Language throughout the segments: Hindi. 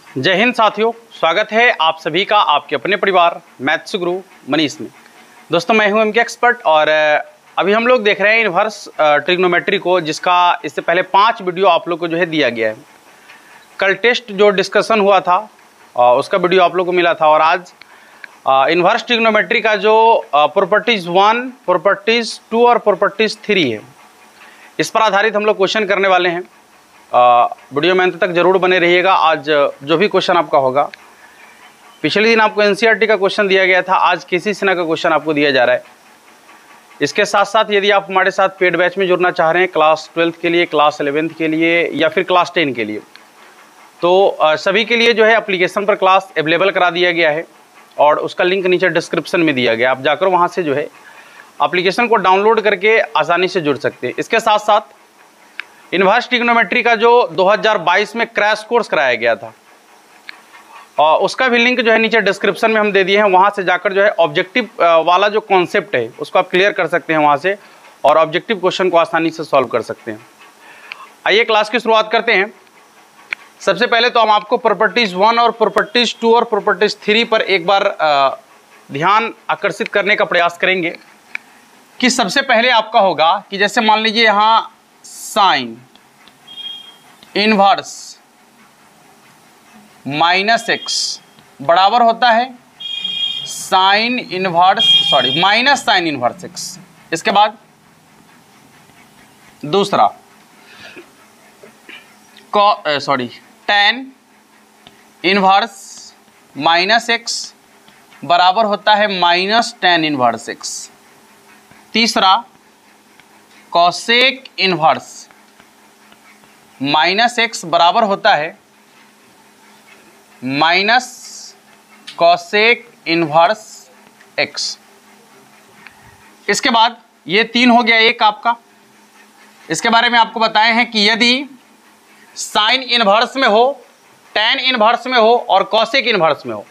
जय हिंद साथियों, स्वागत है आप सभी का आपके अपने परिवार मैथ्स गुरु मनीष में। दोस्तों मैं हूं एमके एक्सपर्ट और अभी हम लोग देख रहे हैं इन्वर्स ट्रिग्नोमेट्री को, जिसका इससे पहले 5 वीडियो आप लोग को जो है दिया गया है। कल टेस्ट जो डिस्कशन हुआ था उसका वीडियो आप लोग को मिला था और आज इन्वर्स ट्रिग्नोमेट्री का जो प्रॉपर्टीज़ 1, प्रॉपर्टीज़ 2 और प्रॉपर्टीज़ 3 है, इस पर आधारित हम लोग क्वेश्चन करने वाले हैं। वीडियो में अंत तक जरूर बने रहिएगा। आज जो भी क्वेश्चन आपका होगा, पिछले दिन आपको एनसीईआरटी का क्वेश्चन दिया गया था, आज केसी सिन्हा का क्वेश्चन आपको दिया जा रहा है। इसके साथ साथ यदि आप हमारे साथ पेड बैच में जुड़ना चाह रहे हैं क्लास 12th के लिए, क्लास 11th के लिए या फिर क्लास 10 के लिए, तो सभी के लिए जो है एप्लीकेशन पर क्लास अवेलेबल करा दिया गया है और उसका लिंक नीचे डिस्क्रिप्शन में दिया गया। आप जाकर वहाँ से जो है एप्लीकेशन को डाउनलोड करके आसानी से जुड़ सकते हैं। इसके साथ साथ इन्वर्स ट्रिग्नोमेट्री का जो 2022 में क्रैश कोर्स कराया गया था और उसका भी लिंक जो है नीचे डिस्क्रिप्शन में हम दे दिए हैं। वहाँ से जाकर जो है ऑब्जेक्टिव वाला जो कॉन्सेप्ट है उसको आप क्लियर कर सकते हैं वहाँ से, और ऑब्जेक्टिव क्वेश्चन को आसानी से सॉल्व कर सकते हैं। आइए क्लास की शुरुआत करते हैं। सबसे पहले तो हम आपको प्रॉपर्टीज़ 1 और प्रॉपर्टीज़ 2 और प्रॉपर्टीज़ 3 पर एक बार ध्यान आकर्षित करने का प्रयास करेंगे कि सबसे पहले आपका होगा कि जैसे मान लीजिए यहाँ साइन इनवर्स -x बराबर होता है sine inverse minus sine inverse x। इसके बाद दूसरा tan इनवर्स -x बराबर होता है माइनस tan इनवर्स x। तीसरा कॉसेक इनवर्स -x बराबर होता है माइनस कॉसेक इनवर्स x। इसके बाद ये 3 हो गया एक आपका। इसके बारे में आपको बताए हैं कि यदि साइन इनवर्स में हो, tan इनवर्स में हो और कॉसेक इनवर्स में हो,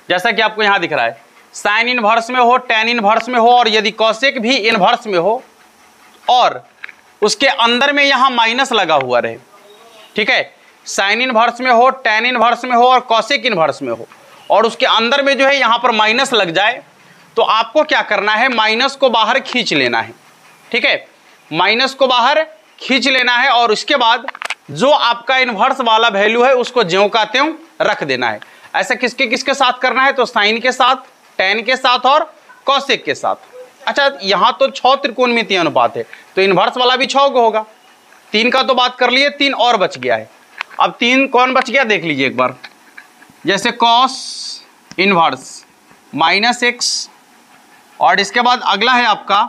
जैसा कि आपको यहाँ दिख रहा है, साइन इनवर्स में हो, tan इनवर्स में हो और यदि कॉसेक भी इनवर्स में हो और उसके अंदर में यहाँ माइनस लगा हुआ रहे, ठीक है, साइन इनवर्स में हो, tan इनवर्स में हो और कॉसेक इनवर्स में हो और उसके अंदर में जो है यहाँ पर माइनस लग जाए, तो आपको क्या करना है, माइनस को बाहर खींच लेना है। ठीक है, माइनस को बाहर खींच लेना है और उसके बाद जो आपका इनवर्स वाला वैल्यू है उसको ज्यों का त्यों रख देना है। ऐसा किसके किसके साथ करना है, तो साइन के साथ, tan के साथ और कॉसेक के साथ। अच्छा, यहाँ तो 6 त्रिकोणमितीय अनुपात है तो इन्वर्स वाला भी 6 को होगा। 3 का तो बात कर लिए, 3 और बच गया है। अब 3 कौन बच गया देख लीजिए एक बार। जैसे कॉस इन्वर्स -x और इसके बाद अगला है आपका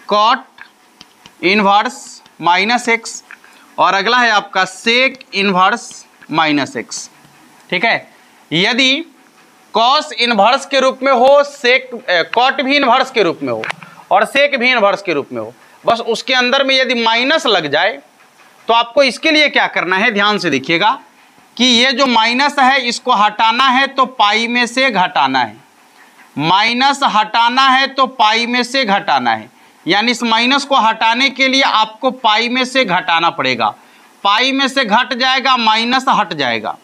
कॉट इन्वर्स -x और अगला है आपका सेक इन्वर्स -x। ठीक है, यदि कॉस इनवर्स के रूप में हो, सेक कॉट भी इनवर्स के रूप में हो और सेक भी इनवर्स के रूप में हो, बस उसके अंदर में यदि माइनस लग जाए तो आपको इसके लिए क्या करना है, ध्यान से देखिएगा कि ये जो माइनस है इसको हटाना है तो पाई में से घटाना है, माइनस हटाना है तो पाई में से घटाना है, यानी इस माइनस को हटाने के लिए आपको पाई में से घटाना पड़ेगा। पाई में से घट जाएगा, माइनस हट जाएगा,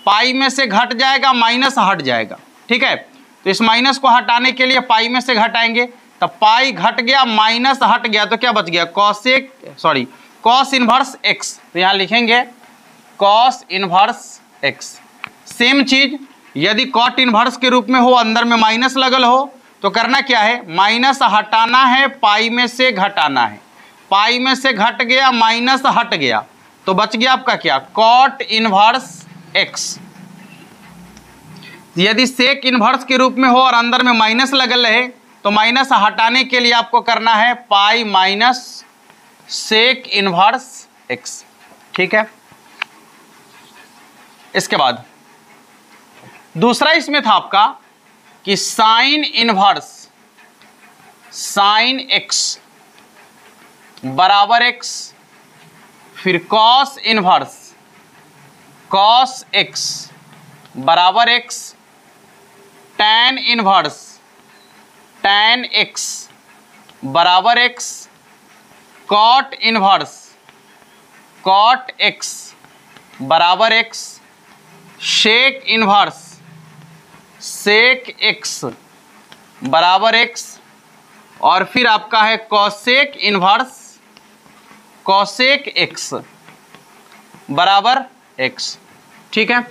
पाई में से घट जाएगा, माइनस हट जाएगा। ठीक है, तो इस माइनस को हटाने के लिए पाई में से घटाएंगे, तब पाई घट गया, माइनस हट गया, तो क्या बच गया, कॉस इनवर्स x। तो यहाँ लिखेंगे कॉस इनवर्स x। सेम चीज यदि कॉट इनवर्स के रूप में हो, अंदर में माइनस लगल हो, तो करना क्या है, माइनस हटाना है, पाई में से घटाना है, पाई में से घट गया, माइनस हट गया, तो बच गया आपका क्या, कॉट इनवर्स x। यदि सेक इनवर्स के रूप में हो और अंदर में माइनस लगल रहे तो माइनस हटाने के लिए आपको करना है pi minus sec inverse x। ठीक है, इसके बाद दूसरा इसमें था आपका कि साइन इनवर्स साइन x बराबर x, फिर कॉस इनवर्स कॉस x बराबर x, tan inverse tan x बराबर x, cot inverse cot x बराबर x, sec inverse sec x बराबर एक्स, और फिर आपका है कॉसेक इनवर्स कॉसेक एक्स बराबर एक्स। ठीक है,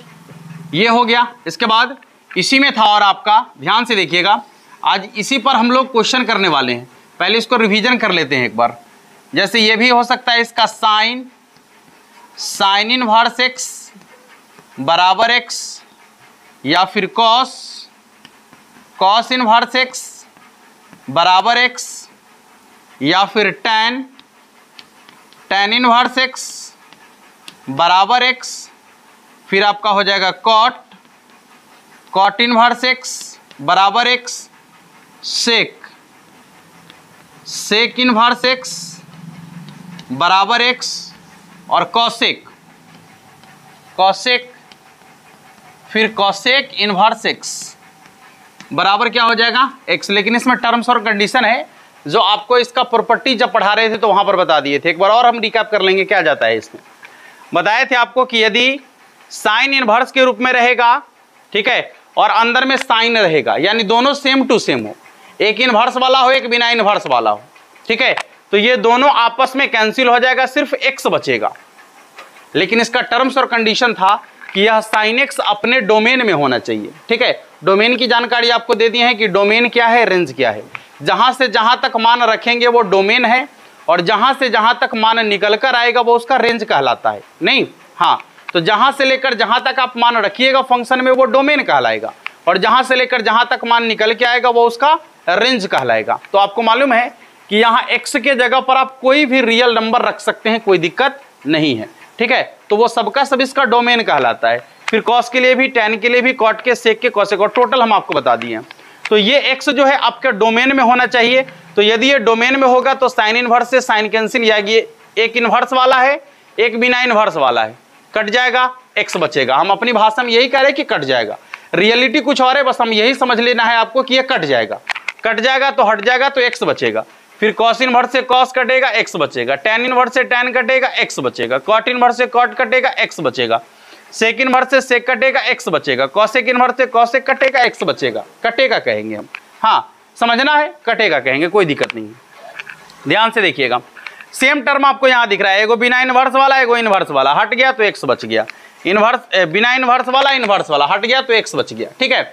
ये हो गया। इसके बाद इसी में था, और आपका ध्यान से देखिएगा, आज इसी पर हम लोग क्वेश्चन करने वाले हैं। पहले इसको रिवीजन कर लेते हैं एक बार। जैसे ये भी हो सकता है इसका साइन इनवर्स एक्स बराबर एक्स, या फिर कॉस इनवर्स एक्स बराबर एक्स, या फिर टैन इनवर्स एक्स बराबर एक्स, फिर आपका हो जाएगा कॉट इनवर्स एक्स बराबर एक्स, सेक इनवर्स एक्स बराबर एक्स, और कॉसेक फिर कॉसेक इनवर्स एक्स बराबर क्या हो जाएगा एक्स। लेकिन इसमें टर्म्स और कंडीशन है जो आपको इसका प्रॉपर्टी जब पढ़ा रहे थे तो वहां पर बता दिए थे। एक बार और हम रिकैप कर लेंगे क्या जाता है इसमें। बताए थे आपको कि यदि साइन इनवर्स के रूप में रहेगा, ठीक है, और अंदर में साइन रहेगा, यानी दोनों सेम टू सेम हो, एक इनवर्स वाला हो एक बिना इनवर्स वाला हो, ठीक है, तो ये दोनों आपस में कैंसिल हो जाएगा, सिर्फ एक्स बचेगा। लेकिन इसका टर्म्स और कंडीशन था कि यह साइन एक्स अपने डोमेन में होना चाहिए। ठीक है, डोमेन की जानकारी आपको दे दी है कि डोमेन क्या है, रेंज क्या है। जहां से जहां तक मान रखेंगे वो डोमेन है, और जहां से जहां तक मान निकल कर आएगा वो उसका रेंज कहलाता है। नहीं, हाँ, तो जहां से लेकर जहां तक आप मान रखिएगा फंक्शन में वो डोमेन कहलाएगा, और जहां से लेकर जहां तक मान निकल के आएगा वो उसका रेंज कहलाएगा। तो आपको मालूम है कि यहाँ x के जगह पर आप कोई भी रियल नंबर रख सकते हैं, कोई दिक्कत नहीं है। ठीक है, तो वो सबका सब इसका डोमेन कहलाता है। फिर कॉस के लिए भी, टैन के लिए भी, कॉट के, सेक के, कॉसेक, और टोटल हम आपको बता दिए हैं। तो ये x जो है आपके डोमेन में होना चाहिए। तो यदि ये डोमेन में होगा तो साइन इनवर्स से साइन कैंसिल, या ये एक इनवर्स वाला है एक बिना इनवर्स वाला है, कट जाएगा, x बचेगा। हम अपनी भाषा में यही कह रहे हैं कि कट जाएगा, रियलिटी कुछ और है, बस हम यही समझ लेना है आपको कि ये कट जाएगा तो हट जाएगा तो x बचेगा। फिर कॉस इनवर्स से कॉस कटेगा, x बचेगा। टैन इनवर्स से टैन कटेगा, x बचेगा। कॉट इनवर्स से कॉट कटेगा, x बचेगा। सेक इनवर्स से सेक कटेगा, x बचेगा। कॉसेक इनवर्स से कॉसेक कटेगा, x बचेगा। कटेगा कहेंगे हम, हाँ समझना है, कटेगा कहेंगे, कोई दिक्कत नहीं है। ध्यान से देखिएगा, सेम टर्म आपको यहाँ दिख रहा है, एगो बिना इनवर्स वाला एगो इनवर्स वाला, हट गया तो x बच गया। बिना इनवर्स वाला हट गया तो x बच गया। ठीक है,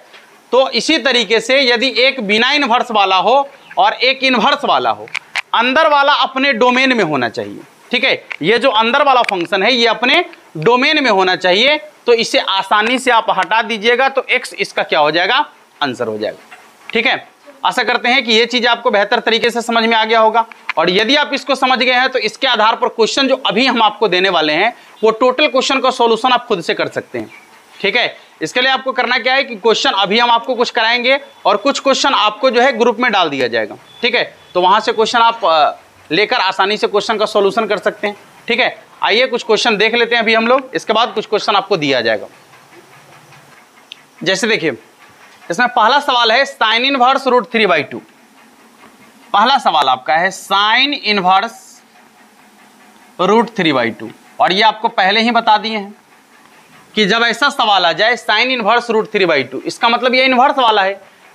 तो इसी तरीके से यदि एक बिना इनवर्स वाला हो और एक इनवर्स वाला हो, अंदर वाला अपने डोमेन में होना चाहिए। ठीक है, ये जो अंदर वाला फंक्शन है ये अपने डोमेन में होना चाहिए, तो इसे आसानी से आप हटा दीजिएगा तो x इसका क्या हो जाएगा, आंसर हो जाएगा। ठीक है, आशा करते हैं कि ये चीज आपको बेहतर तरीके से समझ में आ गया होगा। और यदि आप इसको समझ गए हैं तो इसके आधार पर क्वेश्चन जो अभी हम आपको देने वाले हैं वो टोटल क्वेश्चन का सॉल्यूशन आप खुद से कर सकते हैं। ठीक है, इसके लिए आपको करना क्या है कि क्वेश्चन अभी हम आपको कुछ कराएंगे और कुछ क्वेश्चन आपको जो है ग्रुप में डाल दिया जाएगा। ठीक है, तो वहां से क्वेश्चन आप लेकर आसानी से क्वेश्चन का सॉल्यूशन कर सकते हैं। ठीक है, आइए कुछ क्वेश्चन देख लेते हैं अभी हम लोग, इसके बाद कुछ क्वेश्चन आपको दिया जाएगा। जैसे देखिए, इसमें पहला सवाल है साइन इनवर्स √3/2। पहला सवाल आपका है साइन इनवर्स √3/2, और ये आपको पहले ही बता दिए हैं कि जब ऐसा सवाल आ जाए साइन इनवर्स √3/2, इसका मतलब ये इनवर्स वाला है,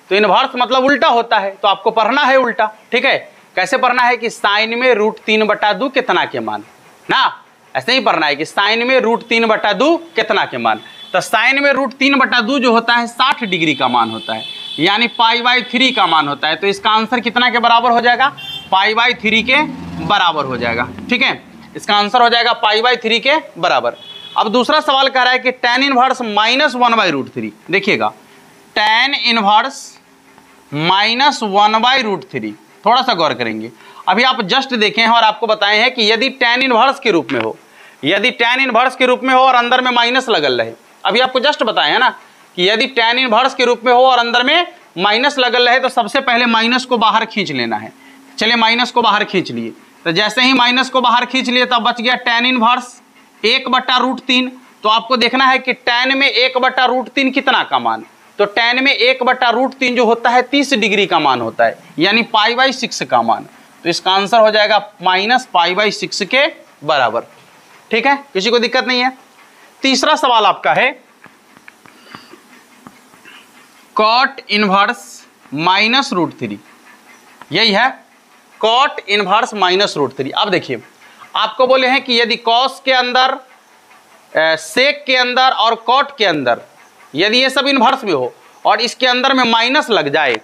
तो इनवर्स मतलब उल्टा होता है, तो आपको पढ़ना है उल्टा। ठीक है, कैसे पढ़ना है कि साइन में √3/2 कितना के मान, ना ऐसे ही पढ़ना है कि साइन में √3/2 कितना के मान। तो साइन में √3/2 जो होता है 60 डिग्री का मान होता है, यानी π/3 का मान होता है। तो इसका आंसर कितना के बराबर हो जाएगा, π/3 के बराबर हो जाएगा। ठीक है, इसका आंसर हो जाएगा π/3 के बराबर। अब दूसरा सवाल कह रहा है कि tan इनवर्स -1/√3। देखिएगा, tan इनवर्स -1/√3, थोड़ा सा गौर करेंगे। अभी आप जस्ट देखे हैं और आपको बताए हैं कि यदि tan इनवर्स के रूप में हो, यदि tan इनवर्स के रूप में हो और अंदर में माइनस लगल रहे, अभी आपको जस्ट बताए हैं ना कि यदि tan इनवर्स के रूप में हो और अंदर में माइनस लगल रहे तो सबसे पहले माइनस को बाहर खींच लेना है। चलिए माइनस को बाहर खींच लिए, तो जैसे ही माइनस को बाहर खींच लिए तब बच गया tan इनवर्स 1/√3। तो आपको देखना है कि tan में 1/√3 कितना का मान, तो tan में 1/√3 जो होता है 30 डिग्री का मान होता है, यानी π/6 का मान। तो इसका आंसर हो जाएगा -π/6 के बराबर। ठीक है, किसी को दिक्कत नहीं है। तीसरा सवाल आपका है cot inverse minus root three, यही है cot inverse minus root three. अब देखिए आपको बोले हैं कि यदि कॉस के अंदर, सेक के अंदर और कॉट के अंदर यदि ये सब इनवर्स में हो और इसके अंदर में माइनस लग जाए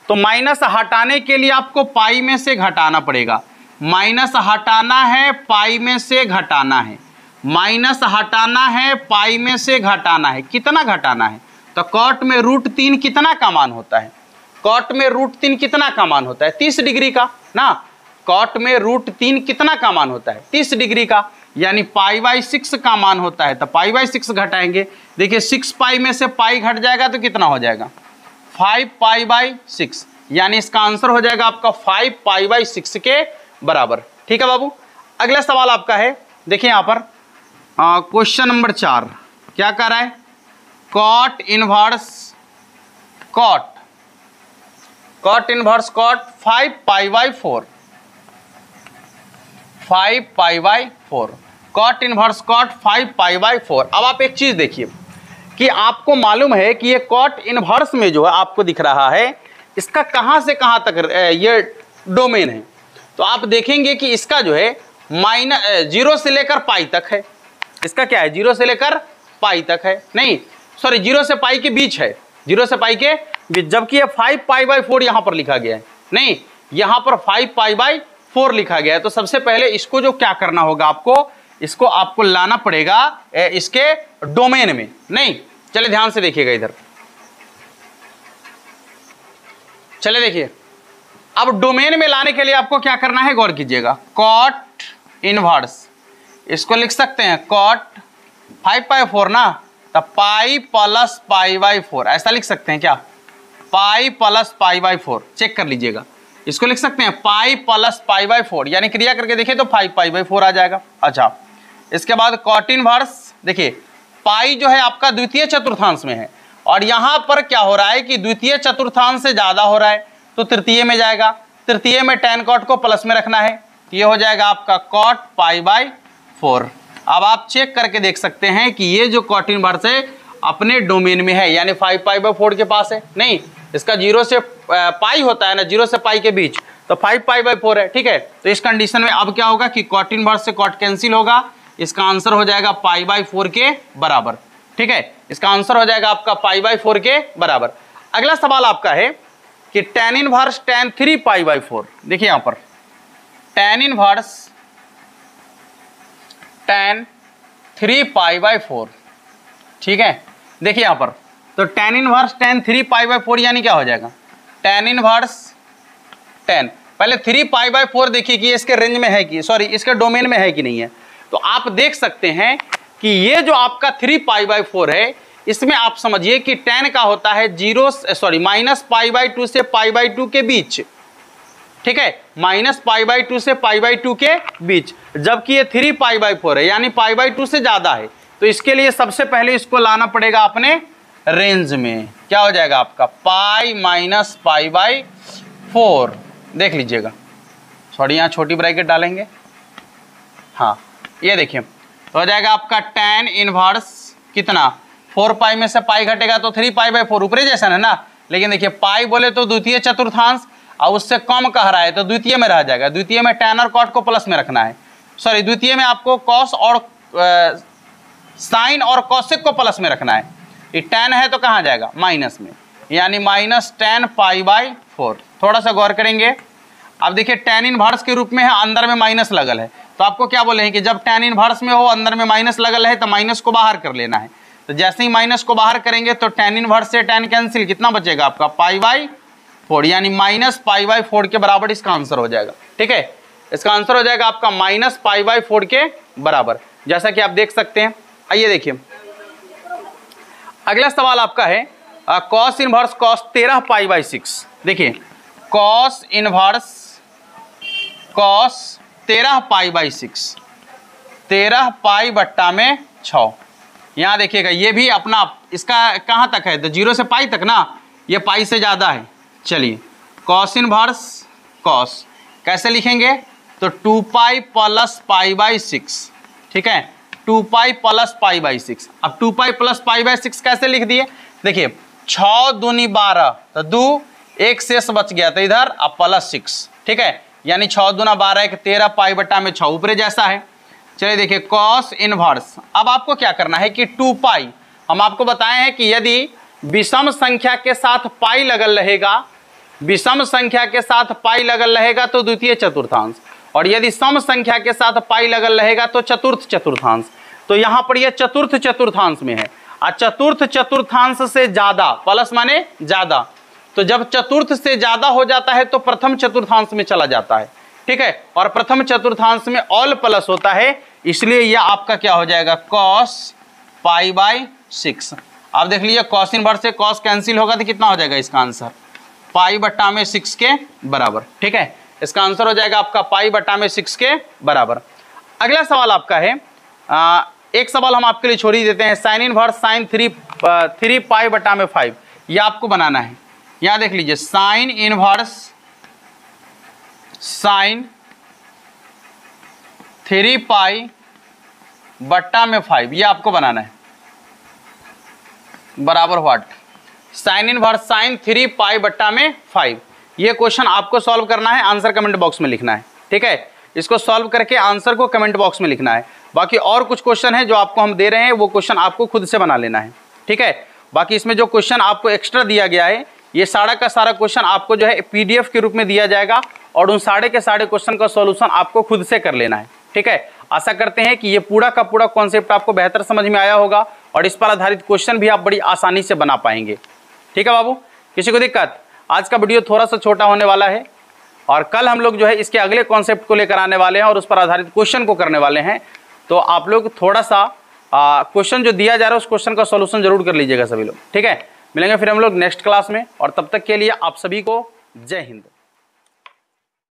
तो माइनस हटाने के लिए आपको पाई में से घटाना पड़ेगा। माइनस हटाना है, पाई में से घटाना है, माइनस हटाना है, पाई में से घटाना है। कितना घटाना है? तो कॉट में रूट 3 कितना का मान होता है? कॉट में रूट 3 कितना का मान होता है? 30 डिग्री का ना। कॉट में रूट 3 कितना का मान होता है? 30 डिग्री का, यानी π/6 का मान होता है। तो π/6 घटाएंगे, देखिए 6 पाई में से पाई घट जाएगा तो कितना हो जाएगा? 5π/6, यानी इसका आंसर हो जाएगा आपका 5π/6 के बराबर। ठीक है बाबू। अगला सवाल आपका है, देखिए यहाँ पर क्वेश्चन नंबर 4 क्या कर रहा है? Cot inverse cot, cot inverse cot 5π/4, 5π/4, cot inverse cot 5π/4। अब आप एक चीज देखिए कि आपको मालूम है कि ये कॉट इनवर्स में जो है आपको दिख रहा है, इसका कहां से कहां तक ये डोमेन है। तो आप देखेंगे कि इसका जो है -0 से लेकर पाई तक है। इसका क्या है? 0 से लेकर पाई तक है, नहीं सॉरी 0 से पाई के बीच है, 0 से पाई के बीच, जबकि ये 5π/4 यहां पर लिखा गया है। नहीं, यहां पर 5π/4 लिखा गया है। तो सबसे पहले इसको जो क्या करना होगा आपको, इसको आपको लाना पड़ेगा इसके डोमेन में। नहीं, चले ध्यान से देखिएगा इधर, चले देखिए। अब डोमेन में लाने के लिए आपको क्या करना है, गौर कीजिएगा। कॉट इनवर्स, इसको लिख सकते हैं कॉट 5π/4 ना, तो पाई प्लस π/4 ऐसा लिख सकते हैं क्या? पाई प्लस π/4, चेक कर लीजिएगा। इसको लिख सकते हैं पाई प्लस π/4, यानी क्रिया करके देखिए तो 5π/4 आ जाएगा। अच्छा, इसके बाद कॉट इनवर्स, देखिए पाई जो है आपका द्वितीय चतुर्थांश में है और यहां पर क्या हो रहा है कि द्वितीय चतुर्थांश से ज्यादा हो रहा है तो तृतीय में जाएगा। तृतीय में tan कॉट को प्लस में रखना है, ये हो जाएगा आपका कॉट π/4। अब आप चेक करके देख सकते हैं कि ये जो कॉट इनवर्स है अपने डोमेन में है, यानी 5π/4 के पास है। नहीं, इसका 0 से पाई होता है ना, 0 से पाई के बीच, तो 5π/4 है। ठीक है, तो इस कंडीशन में अब क्या होगा कि कॉट इनवर्स से कॉट कैंसिल होगा, इसका आंसर हो जाएगा π/4 के बराबर। ठीक है, इसका आंसर हो जाएगा आपका π/4 के बराबर। अगला सवाल आपका है कि tan इनवर्स tan 3π/4, देखिए यहां पर tan इनवर्स tan 3π/4। ठीक है, देखिए यहां पर तो tan इनवर्स tan 3π/4 यानी क्या हो जाएगा? tan इनवर्स tan, पहले 3π/4 देखिए कि इसके रेंज में है कि, सॉरी इसके डोमेन में है कि नहीं है। तो आप देख सकते हैं कि ये जो आपका 3π/4 है, इसमें आप समझिए कि tan का होता है -π/2 से π/2 के बीच। ठीक है, -π/2 से π/2 के बीच, जबकि ये 3π/4 है यानी π/2 से ज्यादा है। तो इसके लिए सबसे पहले इसको लाना पड़ेगा अपने रेंज में। क्या हो जाएगा आपका? π-π/4, देख लीजिएगा, सॉरी यहाँ छोटी ब्रैकेट डालेंगे। हाँ, ये देखिए तो हो जाएगा आपका tan इनवर्स कितना, 4π में से पाई घटेगा तो 3π/4 ऊपरी जैसा है ना, लेकिन देखिए पाई बोले तो द्वितीय चतुर्थांश और उससे कम कह रहा है तो द्वितीय में रह जाएगा। द्वितीय में tan और cot को प्लस में रखना है, सॉरी द्वितीय में आपको cos और साइन और कॉसेक को प्लस में रखना है। ये tan है तो कहाँ जाएगा? माइनस में, यानी -tan π/4। थोड़ा सा गौर करेंगे, अब देखिए tan इनवर्स के रूप में है, अंदर में माइनस लगल है, तो आपको क्या बोले हैं कि जब tan इनवर्स में हो अंदर में माइनस लगल है तो माइनस को बाहर कर लेना है। तो जैसे ही माइनस को बाहर करेंगे तो tan इनवर्स से tan कैंसिल, कितना बचेगा आपका? π/4, यानी -π/4 के बराबर इसका आंसर हो जाएगा। ठीक है, इसका आंसर हो जाएगा आपका -π/4 के बराबर, जैसा कि आप देख सकते हैं। आइए देखिए अगला सवाल आपका है cos इनवर्स cos 13π/6। देखिए cos इनवर्स cos 13π/6, 13π/6। यहाँ देखिएगा ये भी अपना, इसका कहाँ तक है? तो 0 से पाई तक ना, ये पाई से ज़्यादा है। चलिए cos इनवर्स cos कैसे लिखेंगे? तो 2π + π/6। ठीक है, 2π + π/6। अब 2π + π/6 कैसे लिख दिए? देखिए 6 दूनी 12, तो 2 एक शेष बच गया, तो इधर अब +6, ठीक है। यानी 6 दूना 12 एक 13 पाई बटा में 6 ऊपरे जैसा है। चलिए देखिए कॉस इनवर्स, अब आपको क्या करना है कि 2 पाई, हम आपको बताए हैं कि यदि विषम संख्या के साथ पाई लगल रहेगा, विषम संख्या के साथ पाई लगल रहेगा तो द्वितीय चतुर्थांश, और यदि सम संख्या के साथ पाई लगल रहेगा तो चतुर्थ चतुर्थांश। तो यहाँ पर यह चतुर्थ चतुर्थांश में है, और चतुर्थ चतुर्थांश से ज्यादा, प्लस माने ज्यादा, तो जब चतुर्थ से ज्यादा हो जाता है तो प्रथम चतुर्थांश में चला जाता है, ठीक है। और प्रथम चतुर्थांश में ऑल प्लस होता है, इसलिए यह आपका क्या हो जाएगा, cos π/6। अब देख लीजिए cos इनवर्स से cos कैंसिल होगा तो कितना हो जाएगा इसका आंसर, π/6 के बराबर, ठीक है। इसका आंसर हो जाएगा आपका π/6 के बराबर। अगला सवाल आपका है, एक सवाल हम आपके लिए छोड़ ही देते हैं, साइन इनवर्स साइन 3 π/5, यह आपको बनाना है। यहां देख लीजिए साइन इनवर्स साइन 3 π/5, यह आपको बनाना है, बराबर व्हाट, साइन इनवर्स साइन 3 π/5। ये क्वेश्चन आपको सॉल्व करना है, आंसर कमेंट बॉक्स में लिखना है, ठीक है। इसको सॉल्व करके आंसर को कमेंट बॉक्स में लिखना है। बाकी और कुछ क्वेश्चन है जो आपको हम दे रहे हैं, वो क्वेश्चन आपको खुद से बना लेना है, ठीक है। बाकी इसमें जो क्वेश्चन आपको एक्स्ट्रा दिया गया है, ये सारा का सारा क्वेश्चन आपको जो है PDF के रूप में दिया जाएगा, और उन सारे के सारे क्वेश्चन का सॉल्यूशन आपको खुद से कर लेना है, ठीक है। आशा करते हैं कि ये पूरा का पूरा कॉन्सेप्ट आपको बेहतर समझ में आया होगा, और इस पर आधारित क्वेश्चन भी आप बड़ी आसानी से बना पाएंगे, ठीक है बाबू। किसी को दिक्कत? आज का वीडियो थोड़ा सा छोटा होने वाला है, और कल हम लोग जो है इसके अगले कॉन्सेप्ट को लेकर आने वाले हैं और उस पर आधारित क्वेश्चन को करने वाले हैं। तो आप लोग थोड़ा सा क्वेश्चन जो दिया जा रहा है उस क्वेश्चन का सॉल्यूशन जरूर कर लीजिएगा सभी लोग, ठीक है। मिलेंगे फिर हम लोग नेक्स्ट क्लास में, और तब तक के लिए आप सभी को जय हिंद।